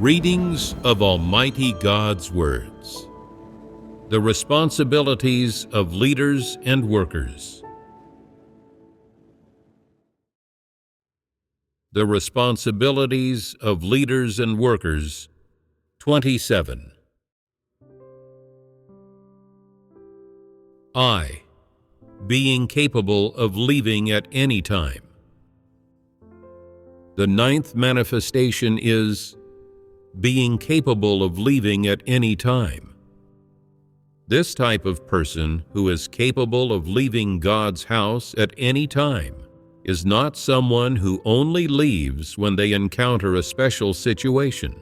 Readings of Almighty God's Words. The responsibilities of leaders and workers. The responsibilities of leaders and workers, 27. I, being capable of leaving at any time. The ninth manifestation is being capable of leaving at any time. This type of person who is capable of leaving God's house at any time is not someone who only leaves when they encounter a special situation,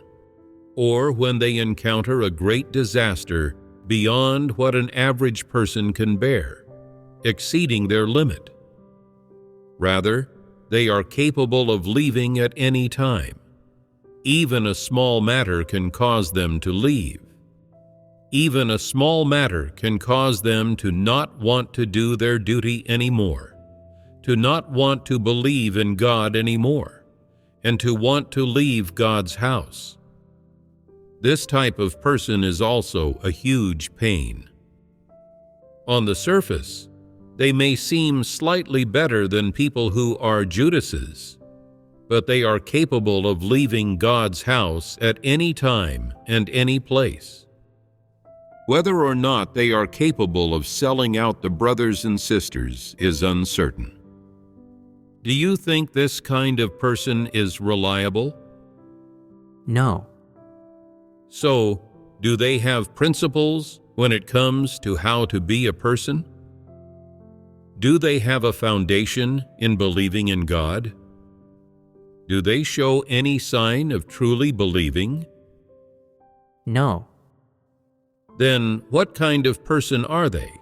or when they encounter a great disaster beyond what an average person can bear, exceeding their limit. Rather, they are capable of leaving at any time. Even a small matter can cause them to leave. Even a small matter can cause them to not want to do their duty anymore, to not want to believe in God anymore, and to want to leave God's house. This type of person is also a huge pain. On the surface, they may seem slightly better than people who are Judases, but they are capable of leaving God's house at any time and any place. Whether or not they are capable of selling out the brothers and sisters is uncertain. Do you think this kind of person is reliable? No. So, do they have principles when it comes to how to be a person? Do they have a foundation in believing in God? Do they show any sign of truly believing? No. Then what kind of person are they?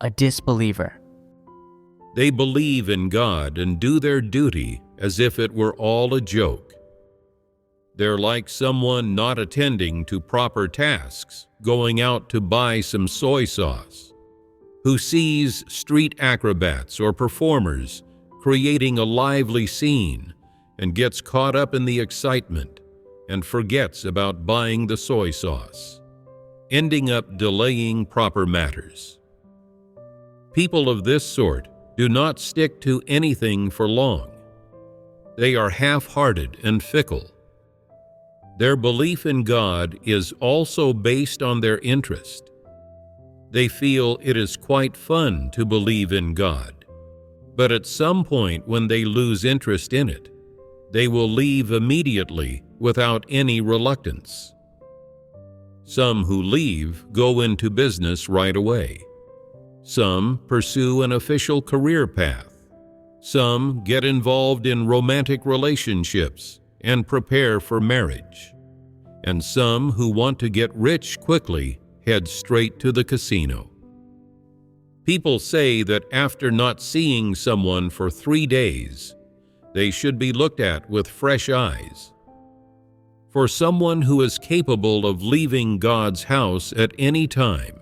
A disbeliever. They believe in God and do their duty as if it were all a joke. They're like someone not attending to proper tasks, going out to buy some soy sauce, who sees street acrobats or performers creating a lively scene and gets caught up in the excitement and forgets about buying the soy sauce, ending up delaying proper matters. People of this sort do not stick to anything for long. They are half-hearted and fickle. Their belief in God is also based on their interest. They feel it is quite fun to believe in God, but at some point when they lose interest in it, they will leave immediately without any reluctance. Some who leave go into business right away. Some pursue an official career path. Some get involved in romantic relationships and prepare for marriage. And some who want to get rich quickly head straight to the casino. People say that after not seeing someone for 3 days, they should be looked at with fresh eyes. For someone who is capable of leaving God's house at any time,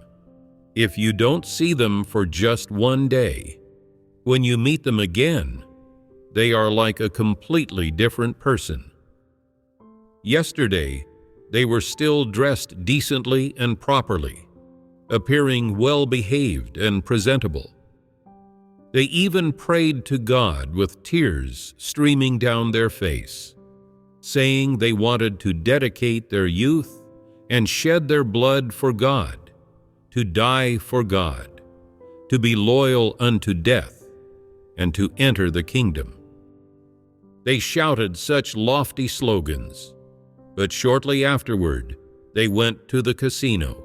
if you don't see them for just 1 day, when you meet them again, they are like a completely different person. Yesterday, they were still dressed decently and properly, appearing well-behaved and presentable. They even prayed to God with tears streaming down their face, saying they wanted to dedicate their youth and shed their blood for God, to die for God, to be loyal unto death, and to enter the kingdom. They shouted such lofty slogans, but shortly afterward, they went to the casino.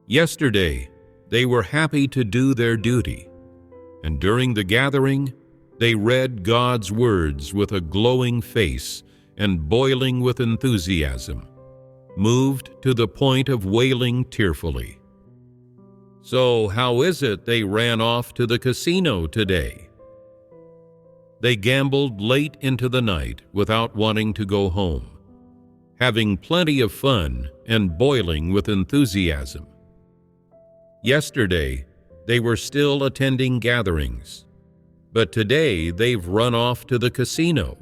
Yesterday, they were happy to do their duty, and during the gathering, they read God's words with a glowing face and boiling with enthusiasm, moved to the point of wailing tearfully. So how is it they ran off to the casino today? They gambled late into the night without wanting to go home, having plenty of fun and boiling with enthusiasm. Yesterday, they were still attending gatherings, but today they've run off to the casino.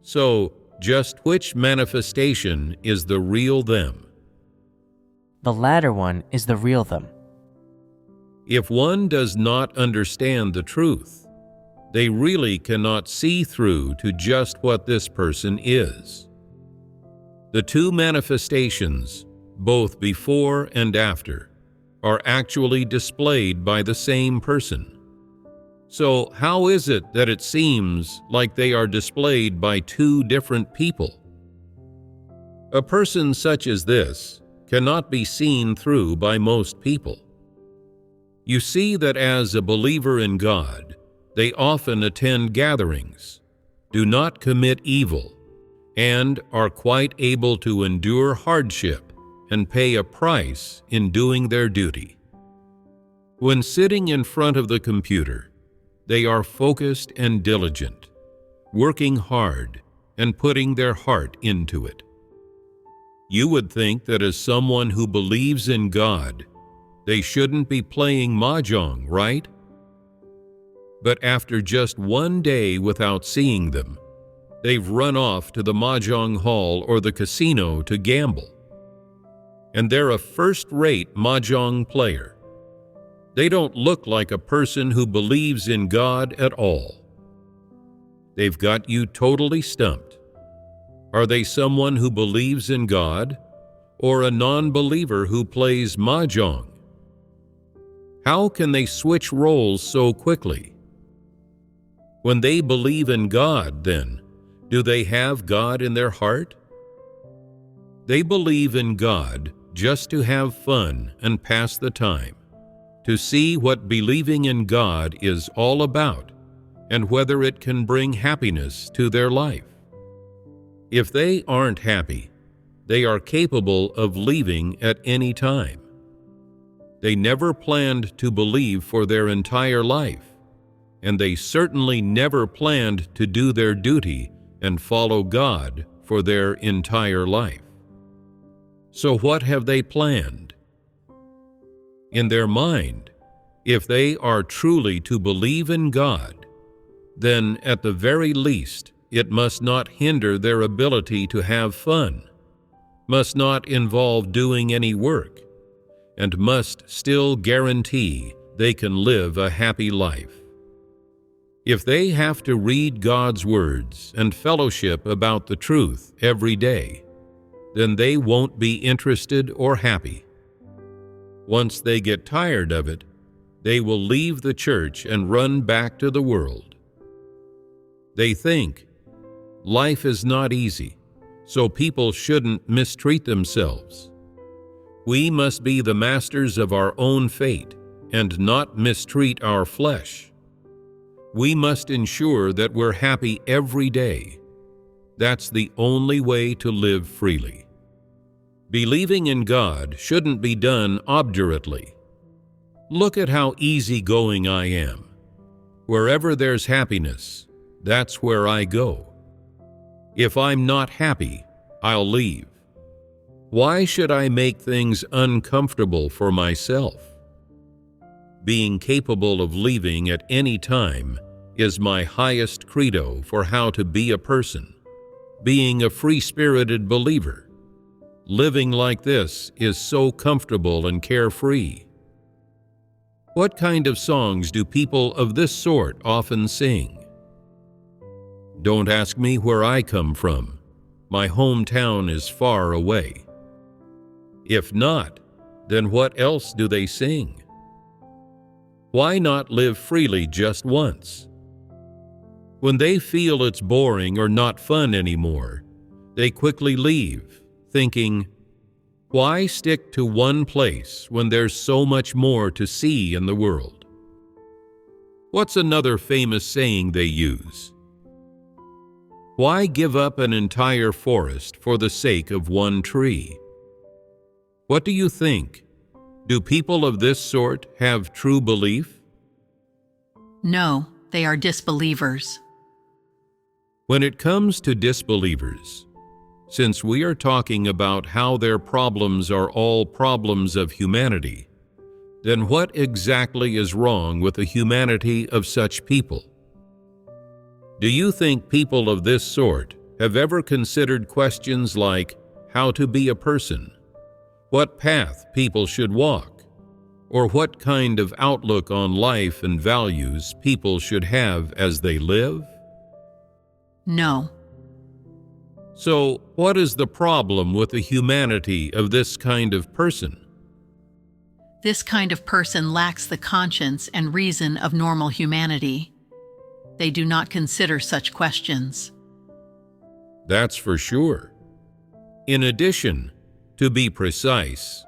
So, just which manifestation is the real them? The latter one is the real them. If one does not understand the truth, they really cannot see through to just what this person is. The two manifestations, both before and after, are actually displayed by the same person. So how is it that it seems like they are displayed by two different people? A person such as this cannot be seen through by most people. You see that as a believer in God, they often attend gatherings, do not commit evil, and are quite able to endure hardship and pay a price in doing their duty. When sitting in front of the computer, they are focused and diligent, working hard and putting their heart into it. You would think that as someone who believes in God, they shouldn't be playing mahjong, right? But after just one day without seeing them, they've run off to the mahjong hall or the casino to gamble. And they're a first-rate mahjong player. They don't look like a person who believes in God at all. They've got you totally stumped. Are they someone who believes in God or a non-believer who plays mahjong? How can they switch roles so quickly? When they believe in God, then, do they have God in their heart? They believe in God just to have fun and pass the time, to see what believing in God is all about and whether it can bring happiness to their life. If they aren't happy, they are capable of leaving at any time. They never planned to believe for their entire life, and they certainly never planned to do their duty and follow God for their entire life. So what have they planned? In their mind, if they are truly to believe in God, then at the very least it must not hinder their ability to have fun, must not involve doing any work, and must still guarantee they can live a happy life. If they have to read God's words and fellowship about the truth every day, then they won't be interested or happy. Once they get tired of it, they will leave the church and run back to the world. They think, life is not easy, so people shouldn't mistreat themselves. We must be the masters of our own fate and not mistreat our flesh. We must ensure that we're happy every day. That's the only way to live freely. Believing in God shouldn't be done obdurately. Look at how easygoing I am. Wherever there's happiness, that's where I go. If I'm not happy, I'll leave. Why should I make things uncomfortable for myself? Being capable of leaving at any time is my highest credo for how to be a person. Being a free-spirited believer. Living like this is so comfortable and carefree. What kind of songs do people of this sort often sing? Don't ask me where I come from. My hometown is far away. If not, then what else do they sing? Why not live freely just once? When they feel it's boring or not fun anymore, they quickly leave, thinking, why stick to one place when there's so much more to see in the world? What's another famous saying they use? Why give up an entire forest for the sake of one tree? What do you think? Do people of this sort have true belief? No, they are disbelievers. When it comes to disbelievers, since we are talking about how their problems are all problems of humanity, then what exactly is wrong with the humanity of such people? Do you think people of this sort have ever considered questions like how to be a person, what path people should walk, or what kind of outlook on life and values people should have as they live? No. So, what is the problem with the humanity of this kind of person? This kind of person lacks the conscience and reason of normal humanity. They do not consider such questions. That's for sure. In addition, to be precise,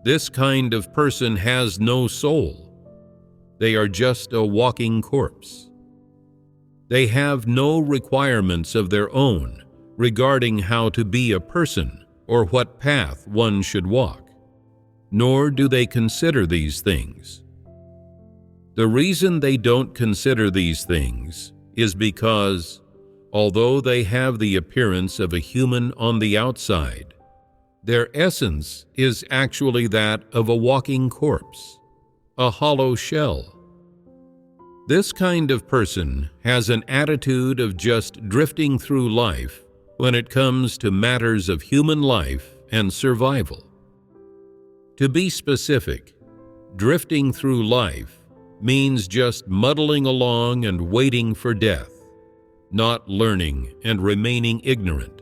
this kind of person has no soul. They are just a walking corpse. They have no requirements of their own regarding how to be a person or what path one should walk, nor do they consider these things. The reason they don't consider these things is because, although they have the appearance of a human on the outside, their essence is actually that of a walking corpse, a hollow shell. This kind of person has an attitude of just drifting through life when it comes to matters of human life and survival. To be specific, drifting through life means just muddling along and waiting for death, not learning and remaining ignorant,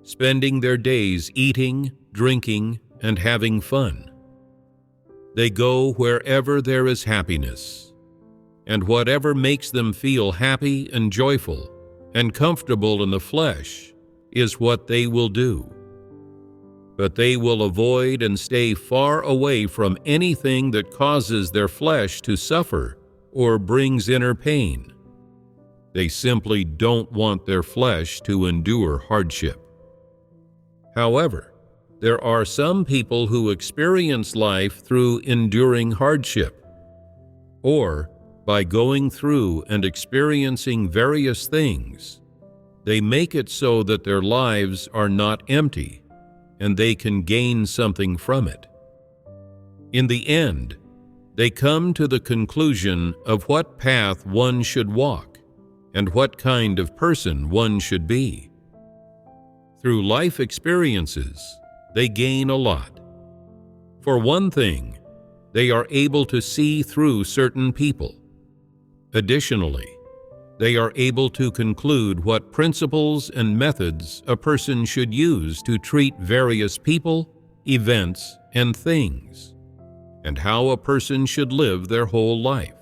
spending their days eating, drinking, and having fun. They go wherever there is happiness, and whatever makes them feel happy and joyful and comfortable in the flesh is what they will do. But they will avoid and stay far away from anything that causes their flesh to suffer or brings inner pain. They simply don't want their flesh to endure hardship. However, there are some people who experience life through enduring hardship, or by going through and experiencing various things. They make it so that their lives are not empty, and they can gain something from it. In the end, they come to the conclusion of what path one should walk and what kind of person one should be. Through life experiences, they gain a lot. For one thing, they are able to see through certain people. Additionally, they are able to conclude what principles and methods a person should use to treat various people, events, and things, and how a person should live their whole life.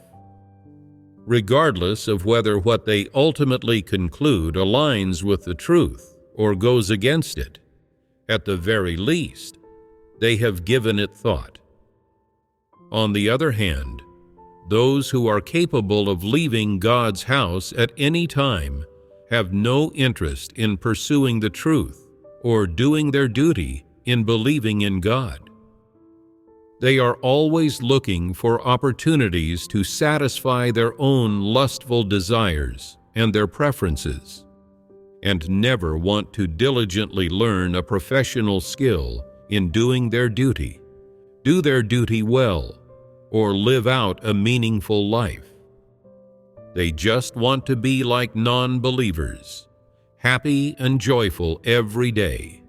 Regardless of whether what they ultimately conclude aligns with the truth or goes against it, at the very least, they have given it thought. On the other hand, those who are capable of leaving God's house at any time have no interest in pursuing the truth or doing their duty in believing in God. They are always looking for opportunities to satisfy their own lustful desires and their preferences, and never want to diligently learn a professional skill in doing their duty, do their duty well, or live out a meaningful life. They just want to be like non-believers, happy and joyful every day.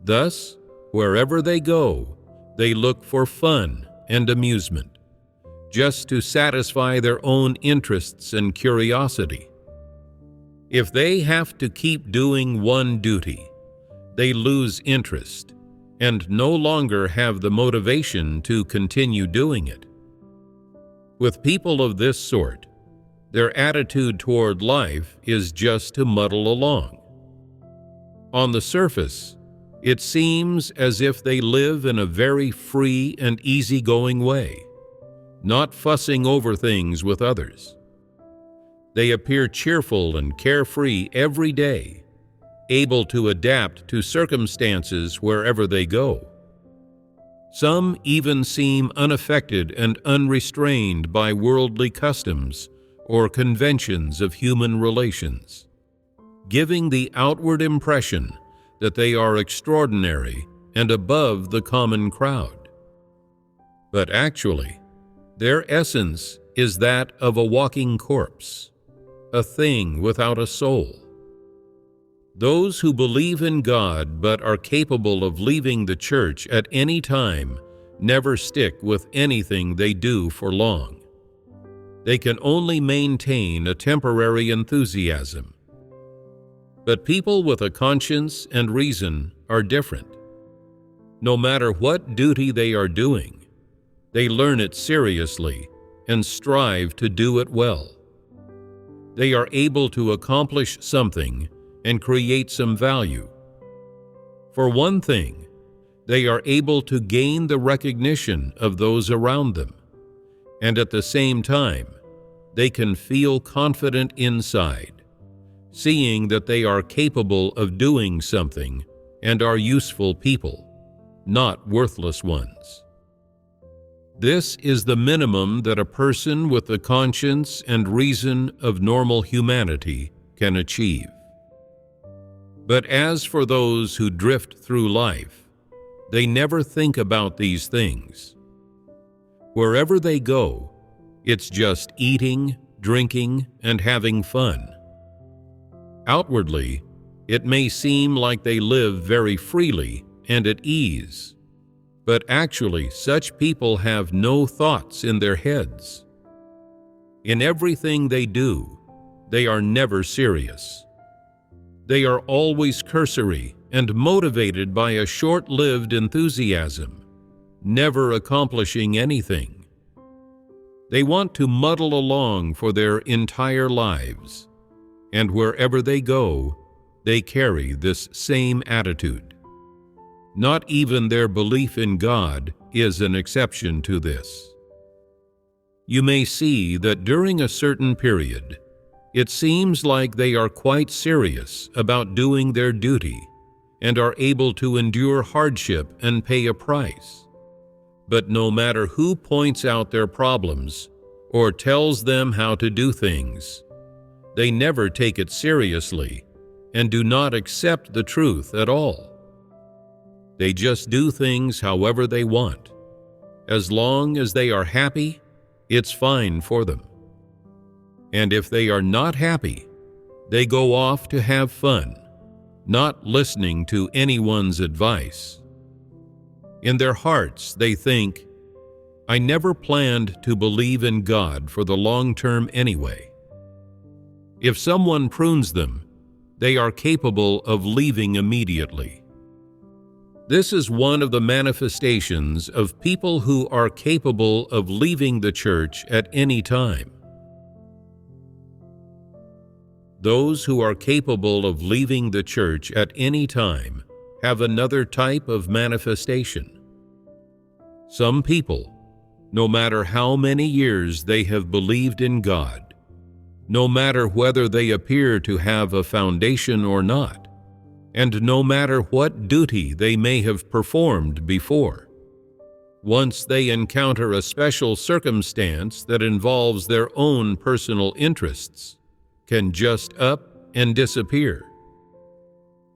Thus, wherever they go, they look for fun and amusement, just to satisfy their own interests and curiosity. If they have to keep doing one duty, they lose interest and no longer have the motivation to continue doing it. With people of this sort, their attitude toward life is just to muddle along. On the surface, it seems as if they live in a very free and easygoing way, not fussing over things with others. They appear cheerful and carefree every day, able to adapt to circumstances wherever they go. Some even seem unaffected and unrestrained by worldly customs or conventions of human relations, giving the outward impression that they are extraordinary and above the common crowd. But actually, their essence is that of a walking corpse, a thing without a soul. Those who believe in God but are capable of leaving the church at any time never stick with anything they do for long. They can only maintain a temporary enthusiasm. But people with a conscience and reason are different. No matter what duty they are doing, they learn it seriously and strive to do it well. They are able to accomplish something and create some value. For one thing, they are able to gain the recognition of those around them, and at the same time, they can feel confident inside, seeing that they are capable of doing something and are useful people, not worthless ones. This is the minimum that a person with the conscience and reason of normal humanity can achieve. But as for those who drift through life, they never think about these things. Wherever they go, it's just eating, drinking, and having fun. Outwardly, it may seem like they live very freely and at ease, but actually such people have no thoughts in their heads. In everything they do, they are never serious. They are always cursory and motivated by a short-lived enthusiasm, never accomplishing anything. They want to muddle along for their entire lives, and wherever they go, they carry this same attitude. Not even their belief in God is an exception to this. You may see that during a certain period, it seems like they are quite serious about doing their duty and are able to endure hardship and pay a price. But no matter who points out their problems or tells them how to do things, they never take it seriously and do not accept the truth at all. They just do things however they want. As long as they are happy, it's fine for them. And if they are not happy, they go off to have fun, not listening to anyone's advice. In their hearts, they think, "I never planned to believe in God for the long term anyway." If someone prunes them, they are capable of leaving immediately. This is one of the manifestations of people who are capable of leaving the church at any time. Those who are capable of leaving the church at any time have another type of manifestation. Some people, no matter how many years they have believed in God, no matter whether they appear to have a foundation or not, and no matter what duty they may have performed before, once they encounter a special circumstance that involves their own personal interests, can just up and disappear.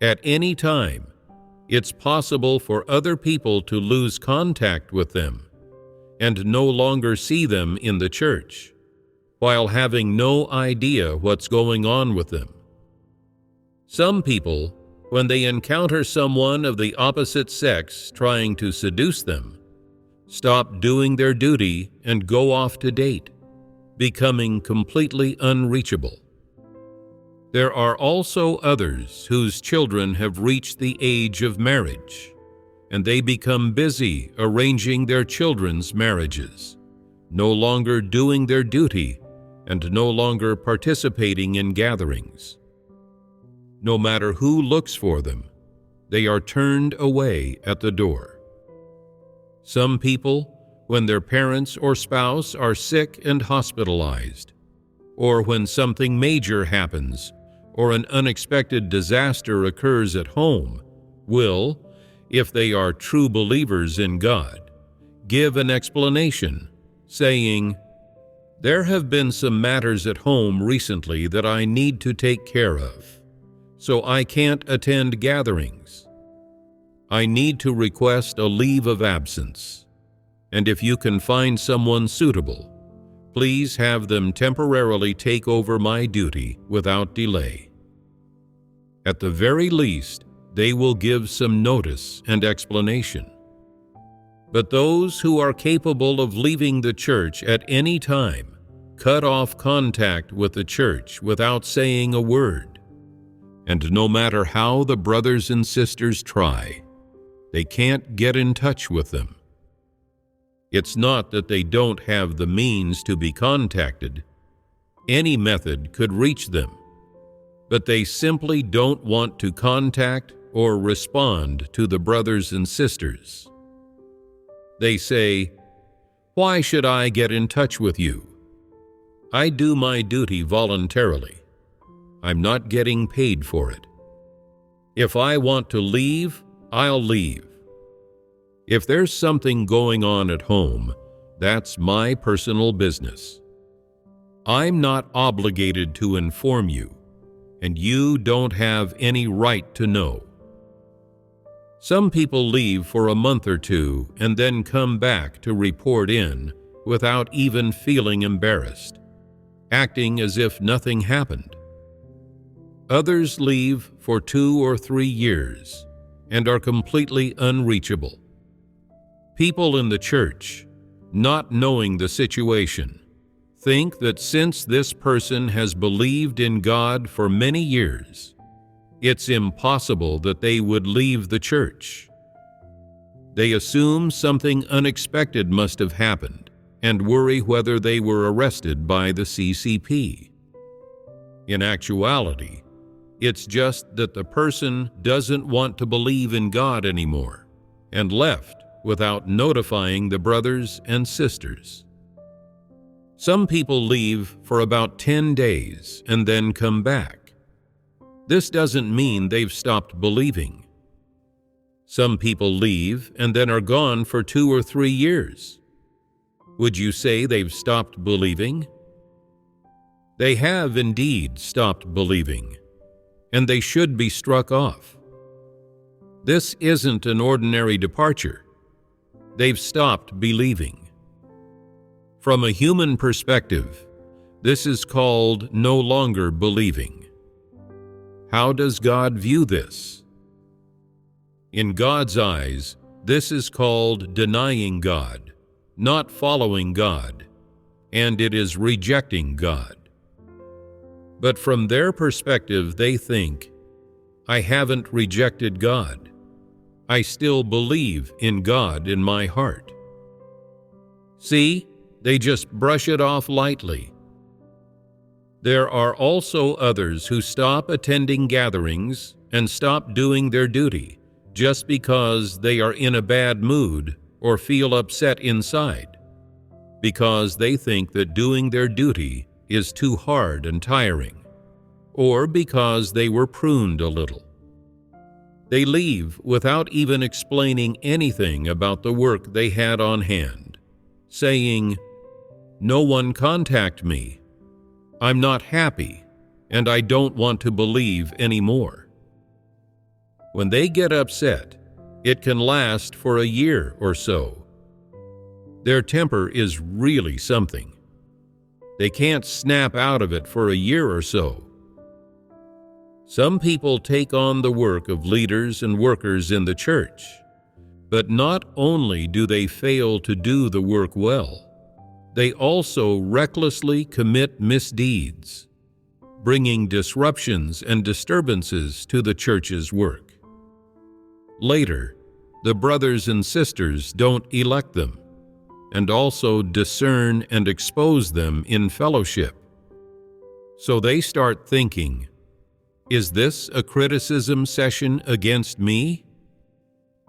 At any time, it's possible for other people to lose contact with them and no longer see them in the church, while having no idea what's going on with them. Some people, when they encounter someone of the opposite sex trying to seduce them, stop doing their duty and go off to date, becoming completely unreachable. There are also others whose children have reached the age of marriage, and they become busy arranging their children's marriages, no longer doing their duty and no longer participating in gatherings. No matter who looks for them, they are turned away at the door. Some people, when their parents or spouse are sick and hospitalized, or when something major happens, or an unexpected disaster occurs at home, will, if they are true believers in God, give an explanation, saying, "There have been some matters at home recently that I need to take care of, so I can't attend gatherings. I need to request a leave of absence, and if you can find someone suitable, please have them temporarily take over my duty without delay." At the very least, they will give some notice and explanation. But those who are capable of leaving the church at any time cut off contact with the church without saying a word. And no matter how the brothers and sisters try, they can't get in touch with them. It's not that they don't have the means to be contacted. Any method could reach them, but they simply don't want to contact or respond to the brothers and sisters. They say, "Why should I get in touch with you? I do my duty voluntarily. I'm not getting paid for it. If I want to leave, I'll leave. If there's something going on at home, that's my personal business. I'm not obligated to inform you, and you don't have any right to know." Some people leave for a month or two and then come back to report in without even feeling embarrassed, acting as if nothing happened. Others leave for 2 or 3 years and are completely unreachable. People in the church, not knowing the situation, think that since this person has believed in God for many years, it's impossible that they would leave the church. They assume something unexpected must have happened and worry whether they were arrested by the CCP. In actuality, it's just that the person doesn't want to believe in God anymore and left without notifying the brothers and sisters. Some people leave for about 10 days and then come back. This doesn't mean they've stopped believing. Some people leave and then are gone for 2 or 3 years. Would you say they've stopped believing? They have indeed stopped believing, and they should be struck off. This isn't an ordinary departure. They've stopped believing. From a human perspective, this is called no longer believing. How does God view this? In God's eyes, this is called denying God, not following God, and it is rejecting God. But from their perspective, they think, "I haven't rejected God. I still believe in God in my heart." See, they just brush it off lightly. There are also others who stop attending gatherings and stop doing their duty just because they are in a bad mood or feel upset inside, because they think that doing their duty is too hard and tiring, or because they were pruned a little. They leave without even explaining anything about the work they had on hand, saying, "No one contact me. I'm not happy, and I don't want to believe anymore." When they get upset, it can last for a year or so. Their temper is really something. They can't snap out of it for a year or so. Some people take on the work of leaders and workers in the church, but not only do they fail to do the work well, they also recklessly commit misdeeds, bringing disruptions and disturbances to the church's work. Later, the brothers and sisters don't elect them, and also discern and expose them in fellowship. So they start thinking, "Is this a criticism session against me?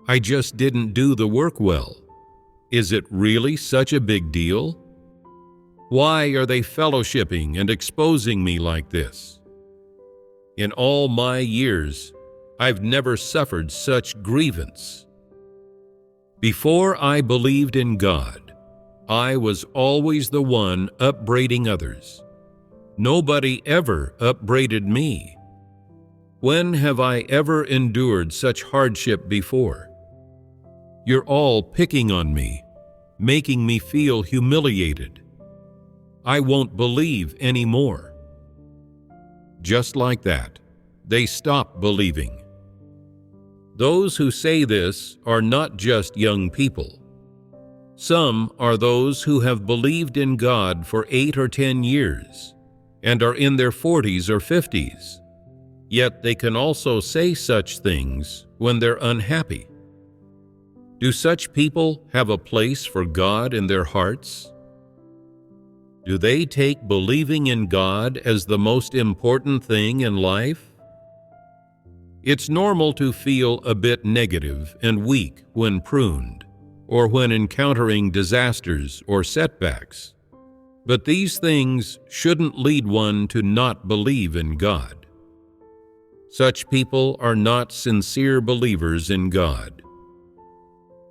I just didn't do the work well. Is it really such a big deal? Why are they fellowshipping and exposing me like this? In all my years, I've never suffered such grievance. Before I believed in God, I was always the one upbraiding others. Nobody ever upbraided me. When have I ever endured such hardship before? You're all picking on me, making me feel humiliated. I won't believe anymore." Just like that, they stop believing. Those who say this are not just young people. Some are those who have believed in God for 8 or 10 years and are in their 40s or 50s, yet they can also say such things when they're unhappy. Do such people have a place for God in their hearts? Do they take believing in God as the most important thing in life? It's normal to feel a bit negative and weak when pruned, or when encountering disasters or setbacks. But these things shouldn't lead one to not believe in God. Such people are not sincere believers in God.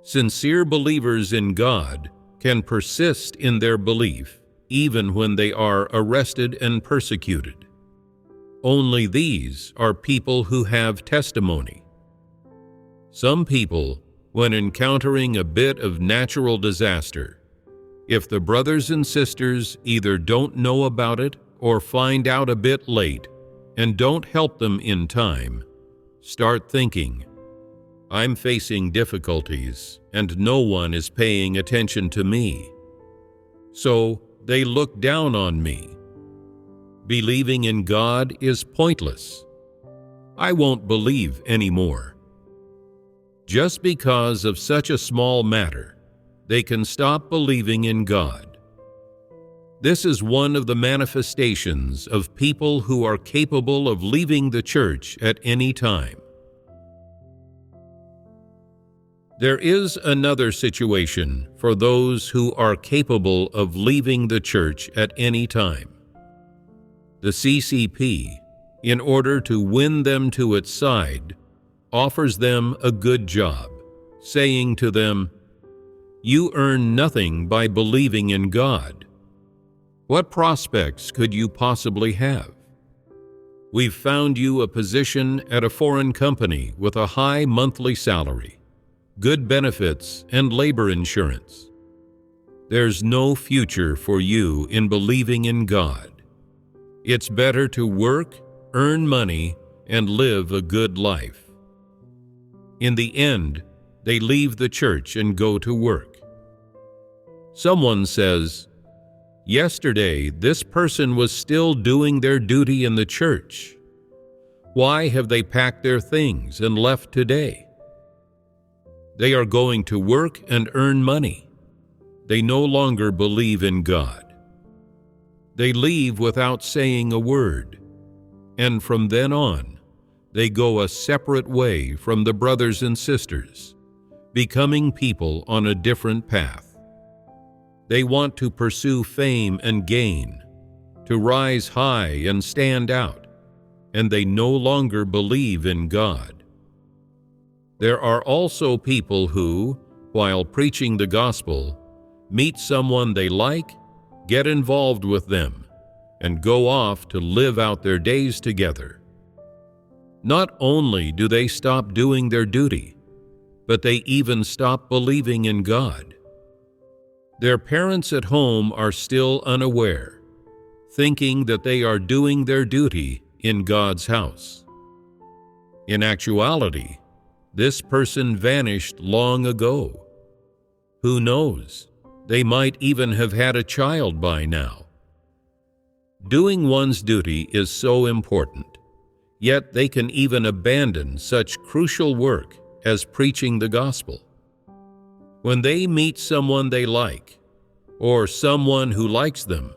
Sincere believers in God can persist in their belief even when they are arrested and persecuted. Only these are people who have testimony. Some people, when encountering a bit of natural disaster, if the brothers and sisters either don't know about it or find out a bit late and don't help them in time, start thinking, "I'm facing difficulties and no one is paying attention to me. So they look down on me. Believing in God is pointless. I won't believe anymore." Just because of such a small matter, they can stop believing in God. This is one of the manifestations of people who are capable of leaving the church at any time. There is another situation for those who are capable of leaving the church at any time. The CCP, in order to win them to its side, offers them a good job, saying to them, "You earn nothing by believing in God. What prospects could you possibly have? We've found you a position at a foreign company with a high monthly salary, good benefits, and labor insurance. There's no future for you in believing in God. It's better to work, earn money, and live a good life." In the end, they leave the church and go to work. Someone says, "Yesterday, this person was still doing their duty in the church. Why have they packed their things and left today?" They are going to work and earn money. They no longer believe in God. They leave without saying a word, and from then on, they go a separate way from the brothers and sisters, becoming people on a different path. They want to pursue fame and gain, to rise high and stand out, and they no longer believe in God. There are also people who, while preaching the gospel, meet someone they like, get involved with them, and go off to live out their days together. Not only do they stop doing their duty, but they even stop believing in God. Their parents at home are still unaware, thinking that they are doing their duty in God's house. In actuality, this person vanished long ago. Who knows? They might even have had a child by now. Doing one's duty is so important, yet they can even abandon such crucial work as preaching the gospel. When they meet someone they like, or someone who likes them,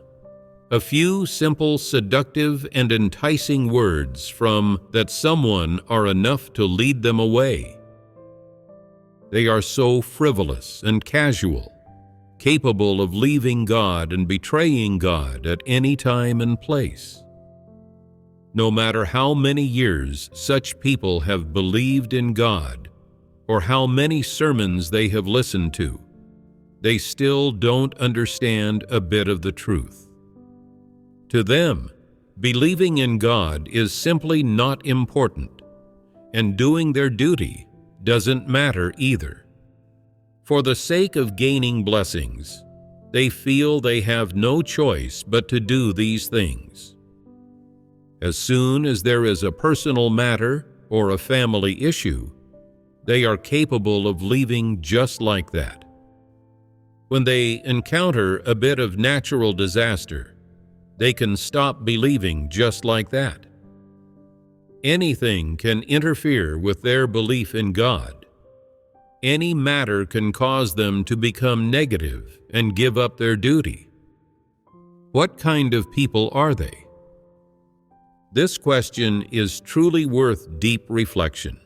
a few simple, seductive, and enticing words from that someone are enough to lead them away. They are so frivolous and casual, capable of leaving God and betraying God at any time and place. No matter how many years such people have believed in God, or how many sermons they have listened to, they still don't understand a bit of the truth. To them, believing in God is simply not important, and doing their duty doesn't matter either. For the sake of gaining blessings, they feel they have no choice but to do these things. As soon as there is a personal matter or a family issue, they are capable of leaving just like that. When they encounter a bit of natural disaster, they can stop believing just like that. Anything can interfere with their belief in God. Any matter can cause them to become negative and give up their duty. What kind of people are they? This question is truly worth deep reflection.